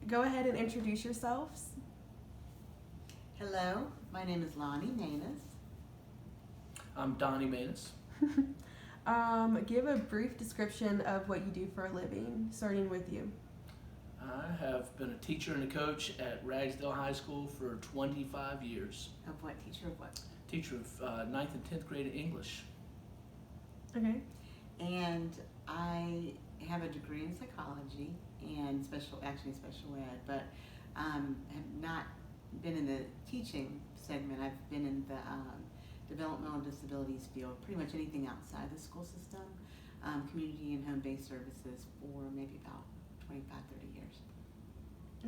go ahead and introduce yourselves. Hello, my name is Lonnie Manus. I'm Donnie Manus. Give a brief description of what you do for a living, starting with you. I have been a teacher and a coach at Ragsdale High School for 25 years. Of what teacher of what? Teacher of 9th and 10th grade English. Okay. And I have a degree in psychology and special ed, but have not been in the teaching segment. I've been in the developmental disabilities field, pretty much anything outside the school system, community and home-based services for maybe about 25, 30 years.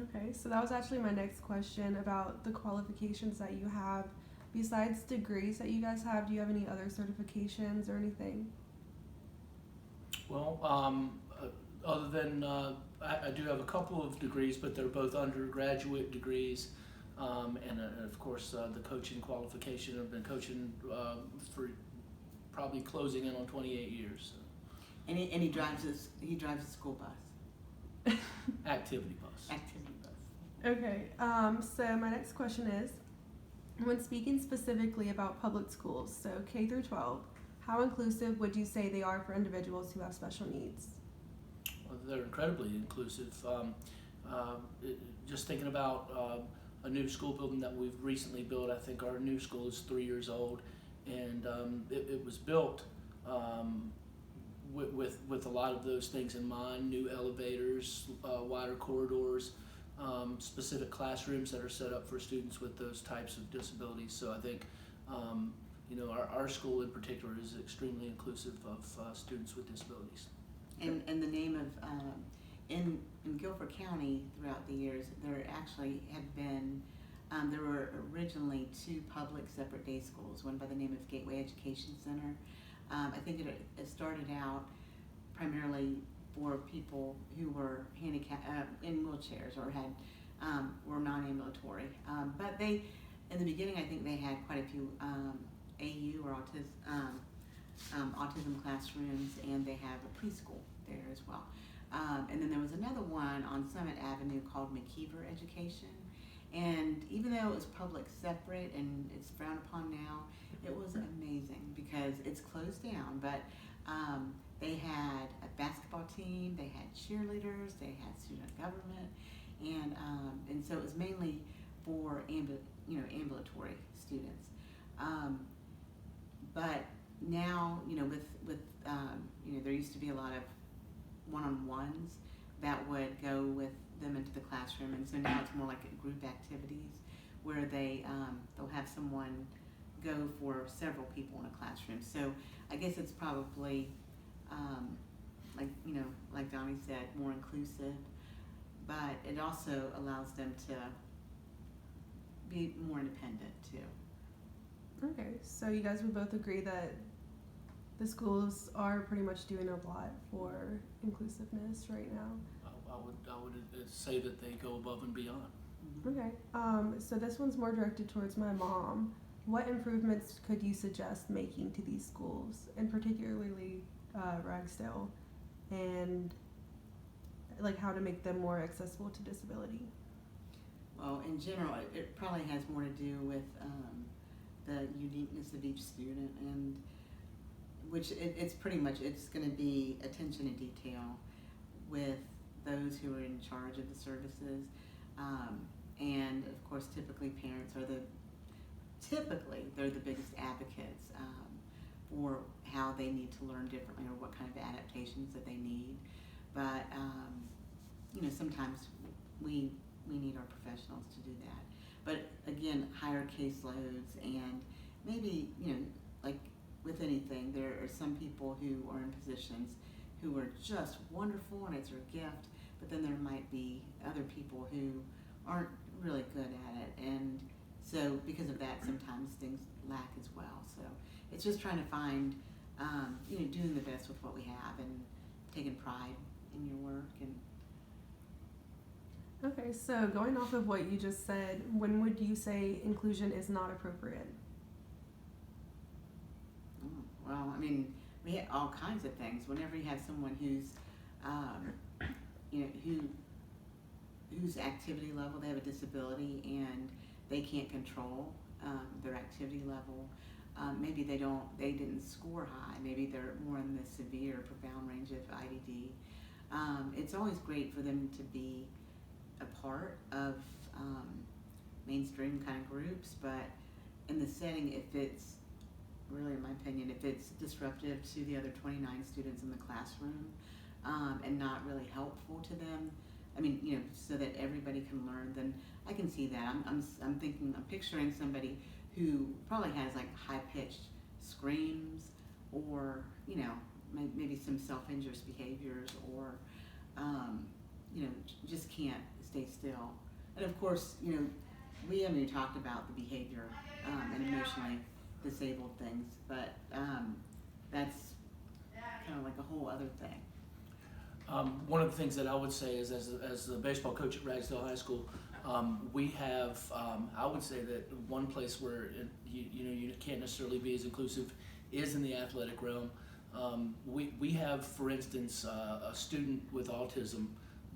Okay, so that was actually my next question about the qualifications that you have. Besides degrees that you guys have, do you have any other certifications or anything? Well, other than I do have a couple of degrees, but they're both undergraduate degrees, and of course the coaching qualification. I've been coaching for probably closing in on 28 years. And he drives a school bus. Activity bus. Activity bus. Okay, so my next question is, when speaking specifically about public schools, so K through 12, how inclusive would you say they are for individuals who have special needs? Well, they're incredibly inclusive. Just thinking about a new school building that we've recently built, I think our new school is 3 years old, and it was built with a lot of those things in mind: new elevators, wider corridors, specific classrooms that are set up for students with those types of disabilities. So I think our school in particular is extremely inclusive of students with disabilities. And the name of in Guilford County throughout the years, there actually have been there were originally two public separate day schools, one by the name of Gateway Education Center. I think it started out primarily for people who were handicapped in wheelchairs or had were non-ambulatory. But they, in the beginning, I think they had quite a few AU or autism classrooms, and they have a preschool there as well. And then there was another one on Summit Avenue called McKeever Education. And even though it was public separate and it's frowned upon now, it was amazing because it's closed down. But they had a basketball team, they had cheerleaders, they had student government, and so it was mainly for ambulatory students. But now, with there used to be a lot of one-on-ones that would go with them into the classroom, and so now it's more like group activities where they'll have someone go for several people in a classroom. So I guess it's probably like Donnie said, more inclusive, but it also allows them to be more independent too. Okay, so you guys would both agree that the schools are pretty much doing a lot for inclusiveness right now. I would say that they go above and beyond. Okay, so this one's more directed towards my mom. What improvements could you suggest making to these schools, and particularly Ragsdale, and like how to make them more accessible to disability? Well, in general, it probably has more to do with the uniqueness of each student, and which it's pretty much, it's going to be attention to detail with those who are in charge of the services, and of course typically parents are they're the biggest advocates for how they need to learn differently or what kind of adaptations that they need. But sometimes we need our professionals to do that. But again, higher caseloads, and maybe like with anything, there are some people who are in positions who are just wonderful and it's their gift, but then there might be other people who aren't really good at it, and so because of that sometimes things lack as well. So it's just trying to find doing the best with what we have and taking pride in your work. And Okay, so going off of what you just said, when would you say inclusion is not appropriate? well, I mean, we have all kinds of things. Whenever you have someone who's who whose activity level, they have a disability and they can't control their activity level. Maybe they didn't score high. Maybe they're more in the severe, profound range of IDD. It's always great for them to be a part of mainstream kind of groups, but in the setting, if it's really, in my opinion, if it's disruptive to the other 29 students in the classroom and not really helpful to them, I mean, you know, so that everybody can learn, then I can see that. I'm picturing somebody who probably has like high-pitched screams, or you know, maybe some self-injurious behaviors, or you know, just can't stay still. And of course, you know, we haven't even talked about the behavior and emotionally disabled things, but that's kind of like a whole other thing. One of the things that I would say is, as the baseball coach at Ragsdale High School, we have, I would say that one place where you can't necessarily be as inclusive is in the athletic realm. We have, for instance, a student with autism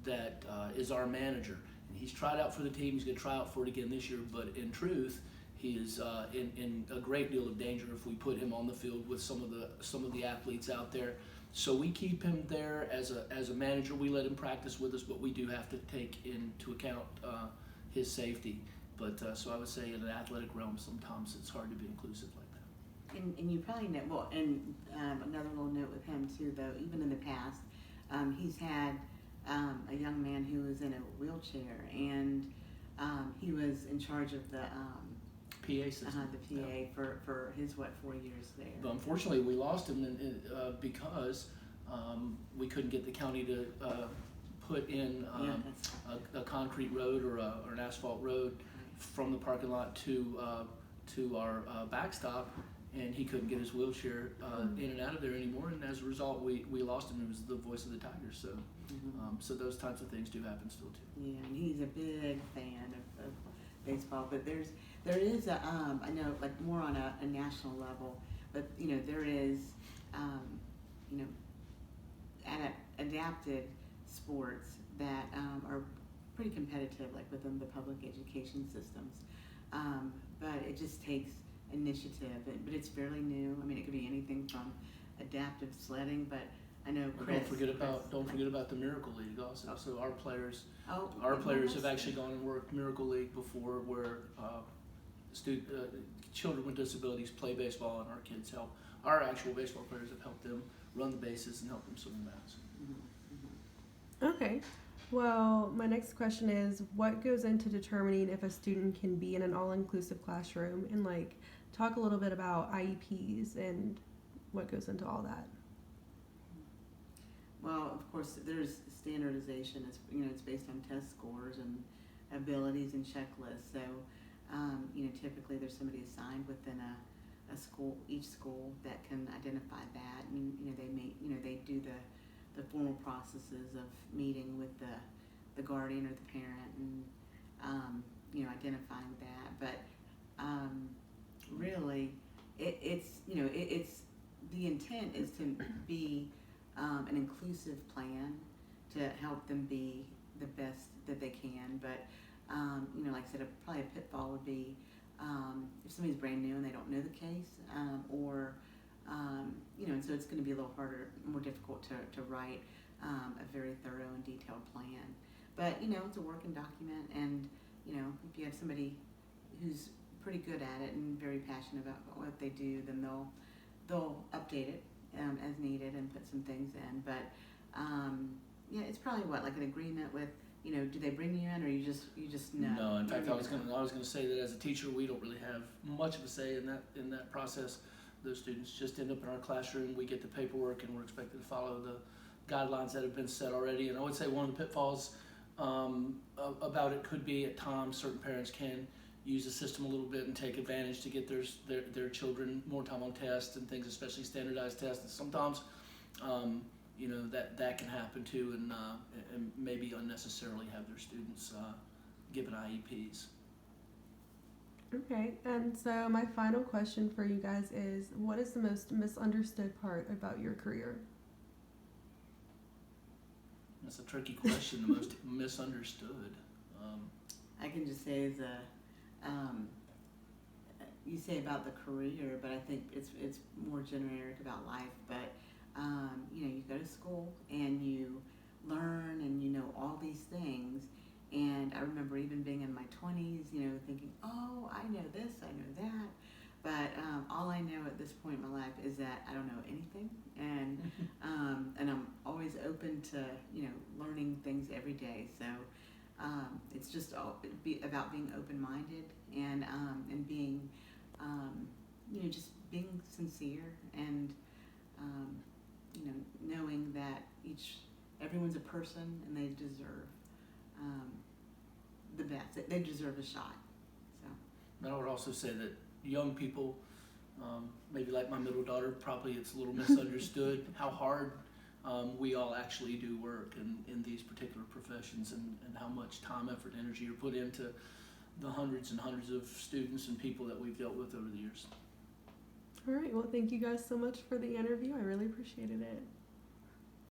that is our manager. And he's tried out for the team. He's going to try out for it again this year. But in truth, he is in a great deal of danger if we put him on the field with some of the athletes out there. So we keep him there as a manager. We let him practice with us, but we do have to take into account his safety. But so I would say in an athletic realm, sometimes it's hard to be inclusive like that. And you probably know, well, and another little note with him too, though, even in the past, he's had a young man who was in a wheelchair, and he was in charge of the PA system. The PA for his, 4 years there. But unfortunately, we lost him because we couldn't get the county to put in a concrete road or an asphalt road from the parking lot to our backstop, and he couldn't get his wheelchair in and out of there anymore. And as a result, we lost him. It was the voice of the Tigers. So, so those types of things do happen still too. Yeah, and he's a big fan of baseball. But there is a I know, like, more on a national level, but you know, there is you know, adapted sports that are pretty competitive, like within the public education systems. But it just takes initiative, but it's fairly new. I mean, it could be anything from adaptive sledding, but I know Chris. Don't forget about the Miracle League also. So our players That's have actually gone and worked Miracle League before, where children with disabilities play baseball, and our kids help. Our actual baseball players have helped them run the bases and help them swing the bats. Okay. Well, my next question is, what goes into determining if a student can be in an all-inclusive classroom, and like talk a little bit about IEPs and what goes into all that. Well, of course, there's standardization. It's, you know, it's based on test scores and abilities and checklists. So, you know, typically there's somebody assigned within a school, each school, that can identify that, and you know, they do the formal processes of meeting with the guardian or the parent, and you know, identifying that. But really, it's the intent is to be an inclusive plan to help them be the best that they can. But you know, like I said, probably a pitfall would be if somebody's brand new and they don't know the case, or you know, and so it's going to be a little harder, more difficult to write a very thorough and detailed plan. But you know, it's a working document, and you know, if you have somebody who's pretty good at it and very passionate about what they do, then they'll update it as needed and put some things in. But yeah, it's probably like an agreement with, you know, do they bring you in, or you just know? No, in fact, I was gonna say that as a teacher, we don't really have much of a say in that process. Those students just end up in our classroom. We get the paperwork, and we're expected to follow the guidelines that have been set already. And I would say one of the pitfalls about it could be, at times, certain parents can use the system a little bit and take advantage to get their children more time on tests and things, especially standardized tests. And sometimes, you know, that can happen too, and maybe unnecessarily have their students given IEPs. Okay, and so my final question for you guys is, what is the most misunderstood part about your career? That's a tricky question, the most misunderstood. I can just say as a, you say about the career, but I think it's more generic about life. But you know, you go to school and you learn and you know all these things. And I remember even being in my 20s, you know, thinking, oh, I know this, I know that. But all I know at this point in my life is that I don't know anything, and I'm always open to, you know, learning things every day. So it's just about being open-minded and being, you know, just being sincere and you know, knowing that everyone's a person and they deserve the best. They deserve a shot. So. And I would also say that young people, maybe like my middle daughter, probably it's a little misunderstood how hard we all actually do work in these particular professions, and how much time, effort, and energy are put into the hundreds and hundreds of students and people that we've dealt with over the years. All right, well, thank you guys so much for the interview. I really appreciated it.